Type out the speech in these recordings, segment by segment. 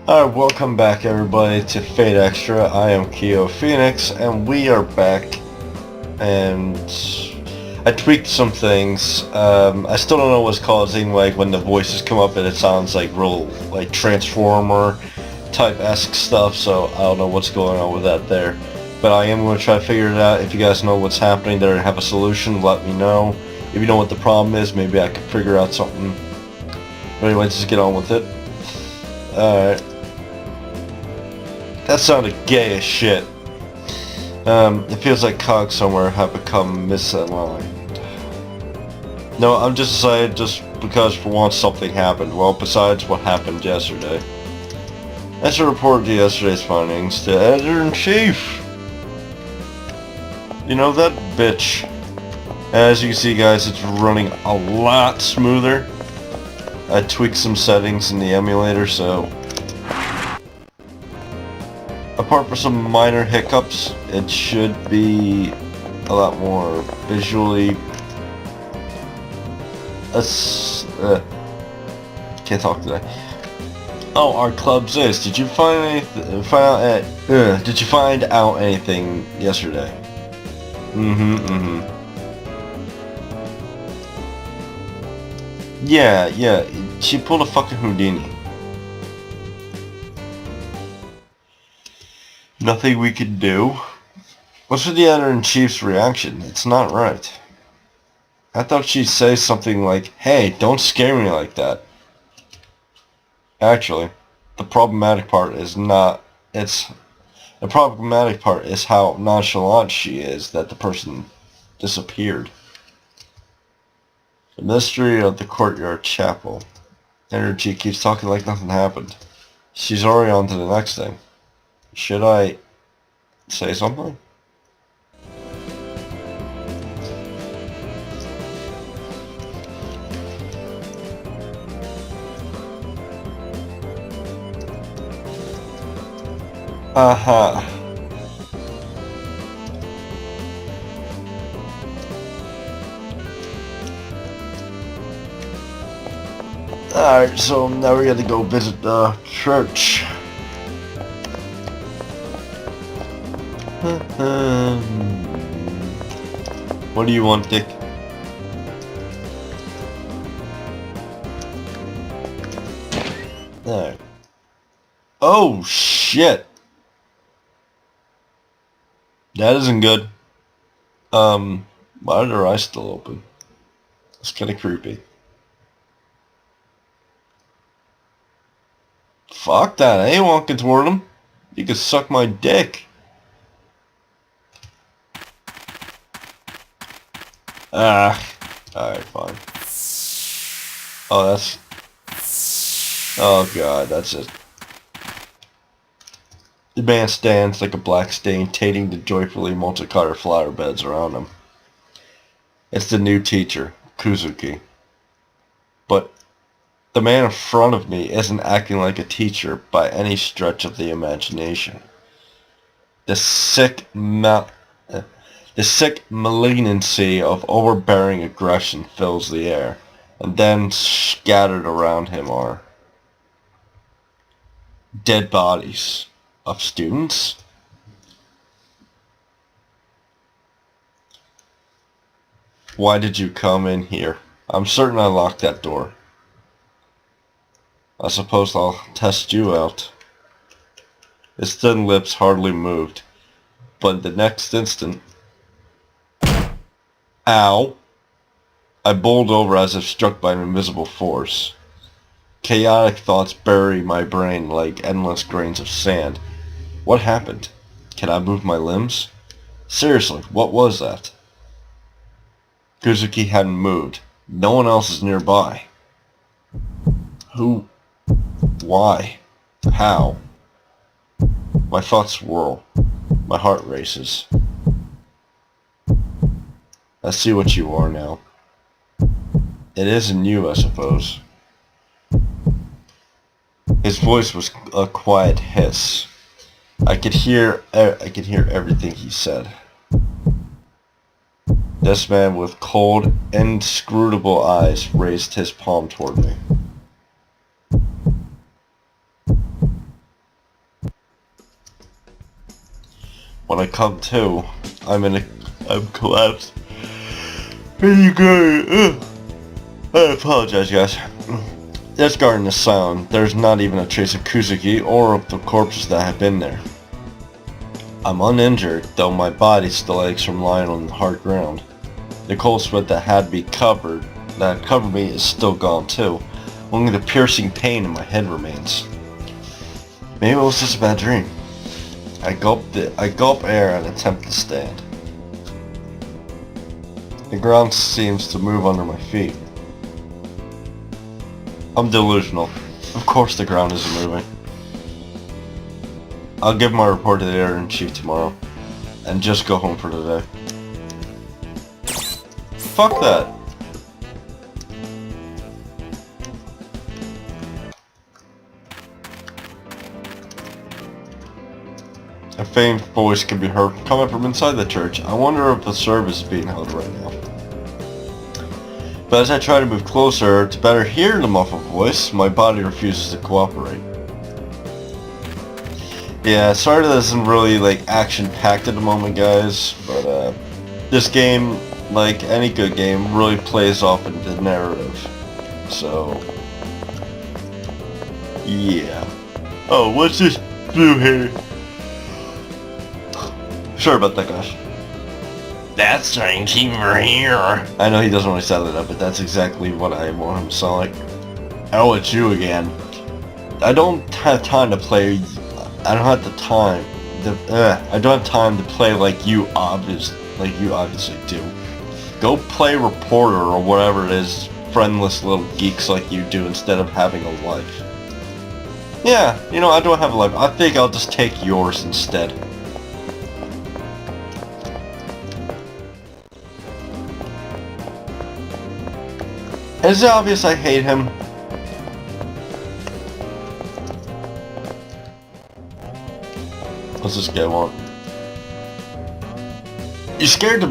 Alright, welcome back everybody to Fate Extra. I am Keo Phoenix, and we are back, and I tweaked some things. I still don't know what's causing, like, when the voices come up and it sounds like real, like, Transformer type-esque stuff, so I don't know what's going on with that there. But I am going to try to figure it out. If you guys know what's happening there and have a solution, let me know. If you know what the problem is, maybe I could figure out something. But anyway, let's just get on with it. Alright. That sounded gay as shit. It feels like cogs somewhere have become misaligned. No, I'm just excited just because for once something happened. Well, besides what happened yesterday. As I reported yesterday's findings to Editor-in-Chief. You know, that bitch. As you can see, guys, it's running a lot smoother. I tweaked some settings in the emulator, so apart from some minor hiccups, it should be a lot more visually... can't talk today. Oh, our club's this. Did you find did you find out anything yesterday? Yeah, she pulled a fucking Houdini. Nothing we could do? What's with the Editor-in-Chief's reaction? It's not right. I thought she'd say something like, "Hey, don't scare me like that." Actually, the problematic part is how nonchalant she is that the person disappeared. The mystery of the courtyard chapel. Energy keeps talking like nothing happened. She's already on to the next thing. Should I say something? Aha. Alright, so now we gotta go visit the church. What do you want, Dick? Alright. Oh, shit! That isn't good. Why are their eyes still open? It's kinda creepy. Fuck that, I ain't walking toward them. You can suck my dick. Alright, fine. Oh, oh god, that's it. The man stands like a black stain, tending to joyfully multicolored flower beds around him. It's the new teacher, Kuzuki. But the man in front of me isn't acting like a teacher by any stretch of the imagination. The sick malignancy of overbearing aggression fills the air, and then scattered around him are dead bodies of students. Why did you come in here? I'm certain I locked that door. I suppose I'll test you out. His thin lips hardly moved, but the next instant... Ow! I bowled over as if struck by an invisible force. Chaotic thoughts bury my brain like endless grains of sand. What happened? Can I move my limbs? Seriously, what was that? Kuzuki hadn't moved. No one else is nearby. Who? Why? How? My thoughts swirl. My heart races. I see what you are now. It isn't you, I suppose. His voice was a quiet hiss. I could hear everything he said. This man with cold, inscrutable eyes raised his palm toward me. When I come to, I'm collapsed. And you guys, I apologize, guys. Disregarding the sound, there's not even a trace of Kuzuki or of the corpses that have been there. I'm uninjured, though my body still aches from lying on the hard ground. The cold sweat that covered me is still gone too. Only the piercing pain in my head remains. Maybe it was just a bad dream. I gulp air and attempt to stand. The ground seems to move under my feet. I'm delusional. Of course the ground isn't moving. I'll give my report to the editor-in-chief tomorrow, and just go home for today. Fuck that. A faint voice can be heard coming from inside the church. I wonder if the service is being held right now. But as I try to move closer to better hear the muffled voice, my body refuses to cooperate. Yeah, sorry that isn't really like action-packed at the moment, guys, but this game, like any good game, really plays off into the narrative. So, yeah. Oh, what's this blue hair? Sorry about that, guys. That's Shinji for here. I know he doesn't really sound it up, but that's exactly what I want him to sound like. Oh, it's you again. I don't have time to play. I don't have the time. I don't have time to play like you obviously do. Go play reporter or whatever it is, friendless little geeks like you do instead of having a life. Yeah, you know, I don't have a life. I think I'll just take yours instead. Is it obvious I hate him? What's this guy want? You scared the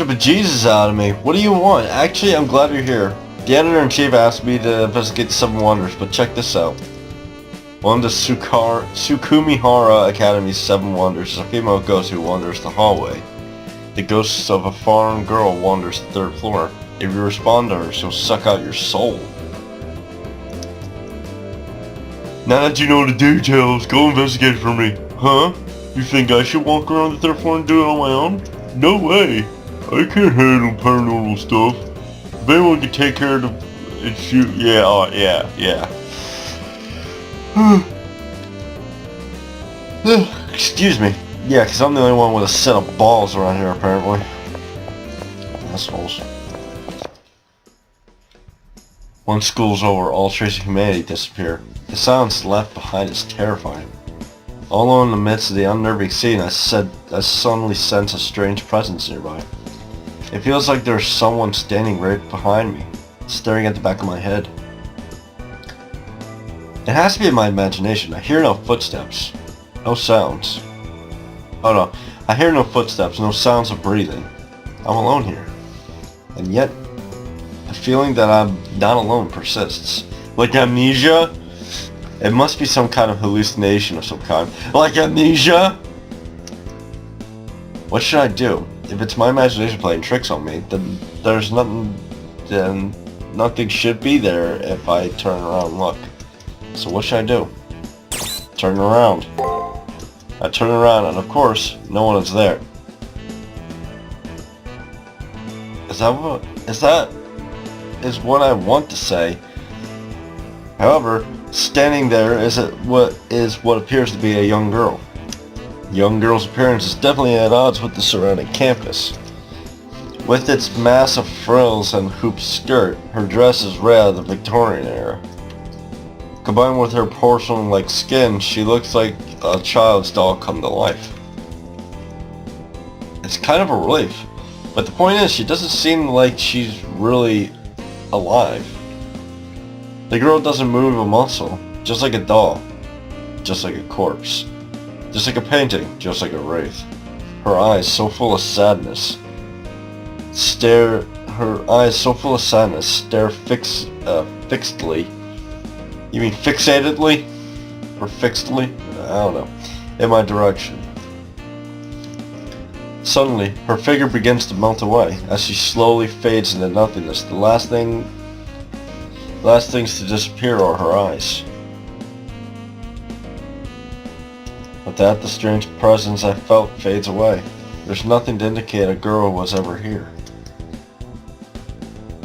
bejesus out of me. What do you want? Actually, I'm glad you're here. The editor-in-chief asked me to investigate the 7 wonders, but check this out. One of the Sukumihara Academy's 7 wonders is a female ghost who wanders the hallway. The ghost of a foreign girl wanders the 3rd floor. If you respond to her, she'll suck out your soul. Now that you know the details, go investigate for me. Huh? You think I should walk around the 3rd floor and do it on my own? No way! I can't handle paranormal stuff. If anyone can take care of the... and shoot... yeah, yeah. Excuse me. Yeah, because I'm the only one with a set of balls around here, apparently. Assholes. Once school's over, all trace of humanity disappear. The silence left behind is terrifying. All alone in the midst of the unnerving scene, I suddenly sense a strange presence nearby. It feels like there's someone standing right behind me, staring at the back of my head. It has to be in my imagination. I hear no footsteps, no sounds. Oh no, I hear no footsteps, no sounds of breathing. I'm alone here. And yet, the feeling that I'm not alone persists. Like amnesia? It must be some kind of hallucination of some kind. Like amnesia? What should I do? If it's my imagination playing tricks on me, then there's nothing... then nothing should be there if I turn around and look. So what should I do? Turn around. I turn around and of course, no one is there. That is what I want to say. However, standing there is what appears to be a young girl. The young girl's appearance is definitely at odds with the surrounding campus. With its massive frills and hoop skirt, her dress is rare of the Victorian era. Combined with her porcelain-like skin, she looks like a child's doll come to life. It's kind of a relief, but the point is, she doesn't seem like she's really alive. The girl doesn't move a muscle, just like a doll, just like a corpse, just like a painting, just like a wraith. Her eyes so full of sadness stare fixedly. You mean fixatedly? Or fixedly? I don't know. In my direction. Suddenly, her figure begins to melt away as she slowly fades into nothingness. The last things to disappear are her eyes. With that, the strange presence I felt fades away. There's nothing to indicate a girl was ever here.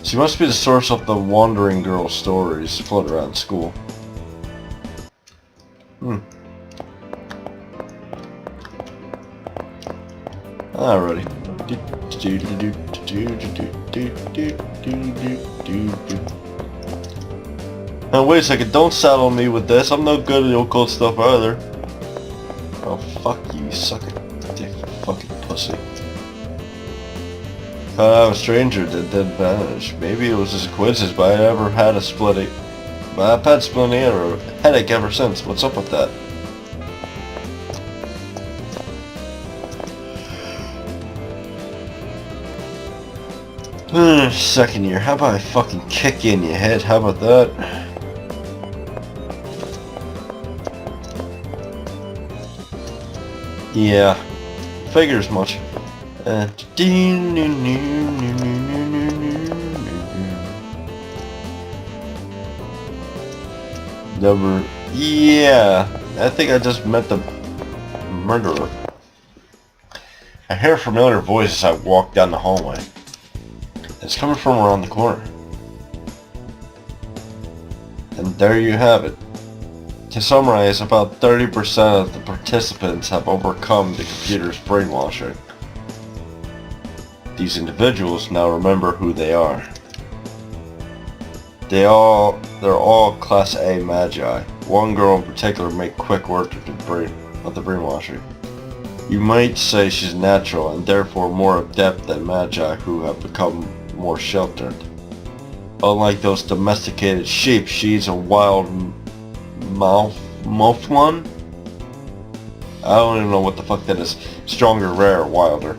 She must be the source of the wandering girl stories floating around school. Alrighty. Now wait a second, don't saddle me with this. I'm no good at the occult stuff either. Oh fuck you sucker dick fucking pussy. Thought I was a stranger that didn't vanish. Maybe it was just a coincidence, but I never had a splitting. But I've had splitting or headache ever since. What's up with that? Second year, how about I fucking kick you in your head? How about that? Yeah, figures much. Number, yeah, I think I just met the murderer. I hear a familiar voice as I walk down the hallway. It's coming from around the corner. And there you have it. To summarize, about 30% of the participants have overcome the computer's brainwashing. These individuals now remember who they are. They're all Class A magi. One girl in particular made quick work of the brainwashing. You might say she's natural and therefore more adept than magi who have become more sheltered. Unlike those domesticated sheep, she's a wild Mouflon? I don't even know what the fuck that is. Stronger, rare, wilder.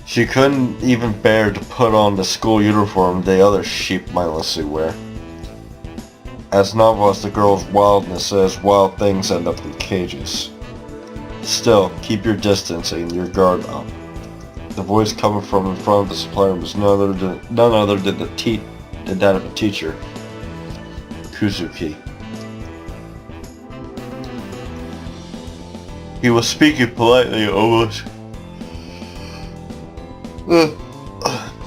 She couldn't even bear to put on the school uniform the other sheep mindlessly wear. As novel as the girl's wildness is, wild things end up in cages. Still, keep your distance and your guard up. The voice coming from in front of the supplier was none other than that of a teacher, Kuzuki. He was speaking politely,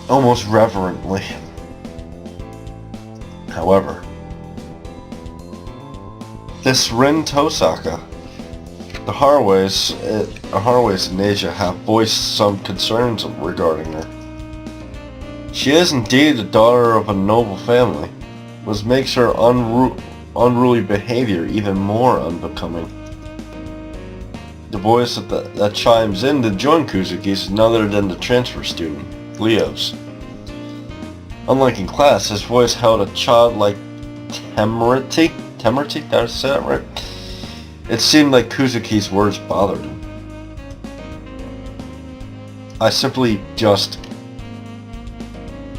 almost reverently. However, this Rin Tosaka, the Haraways in Asia have voiced some concerns regarding her. She is indeed the daughter of a noble family, which makes her unruly behavior even more unbecoming. The voice that chimes in to join Kuzuki is none other than the transfer student, Leo's. Unlike in class, his voice held a childlike temerity? Did I say that right? It seemed like Kuzuki's words bothered him.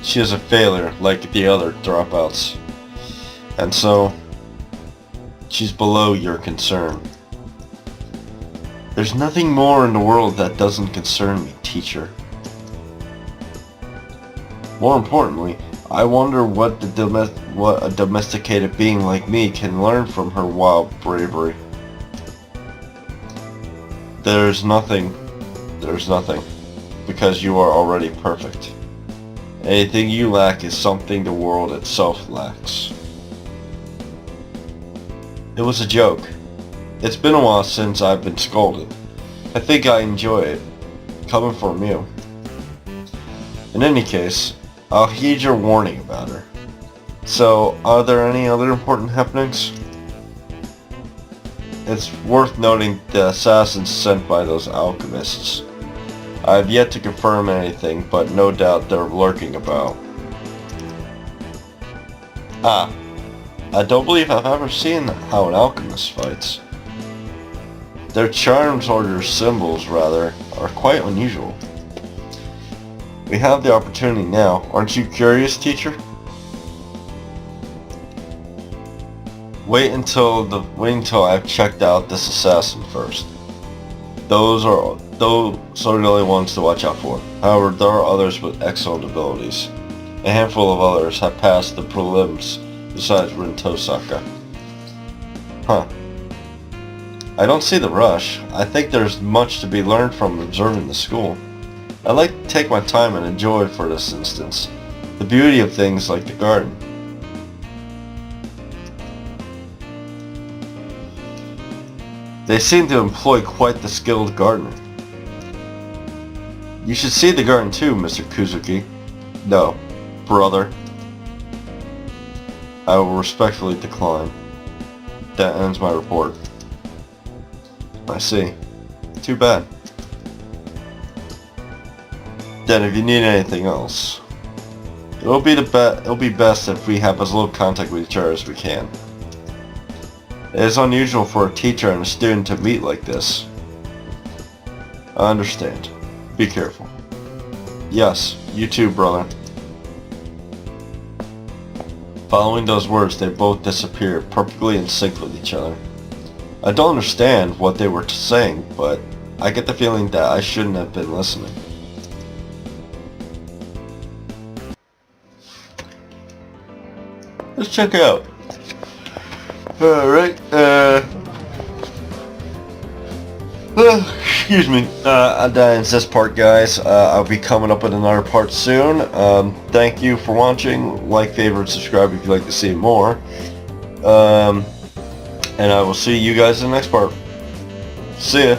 She is a failure like the other dropouts. And so, she's below your concern. There's nothing more in the world that doesn't concern me, teacher. More importantly, I wonder what a domesticated being like me can learn from her wild bravery. There's nothing, because you are already perfect. Anything you lack is something the world itself lacks. It was a joke. It's been a while since I've been scolded. I think I enjoy it, coming from you. In any case, I'll heed your warning about her. So, are there any other important happenings? It's worth noting the assassins sent by those alchemists. I have yet to confirm anything, but no doubt they're lurking about. I don't believe I've ever seen how an alchemist fights. Their charms, or their symbols rather, are quite unusual. We have the opportunity now. Aren't you curious, teacher? Wait until I've checked out this assassin first. Those are the only ones to watch out for. However, there are others with excellent abilities. A handful of others have passed the prelims besides Rin Tosaka. Huh. I don't see the rush. I think there's much to be learned from observing the school. I'd like to take my time and enjoy, for this instance, the beauty of things like the garden. They seem to employ quite the skilled gardener. You should see the garden too, Mr. Kuzuki. No, brother. I will respectfully decline. That ends my report. I see. Too bad. Then if you need anything else, it'll be best if we have as little contact with each other as we can. It is unusual for a teacher and a student to meet like this. I understand. Be careful. Yes, you too, brother. Following those words, they both disappeared, perfectly in sync with each other. I don't understand what they were saying, but I get the feeling that I shouldn't have been listening. Let's check it out. Alright, excuse me, that ends this part, guys. I'll be coming up with another part soon. Thank you for watching. Like, favorite, subscribe if you'd like to see more. And I will see you guys in the next part. See ya.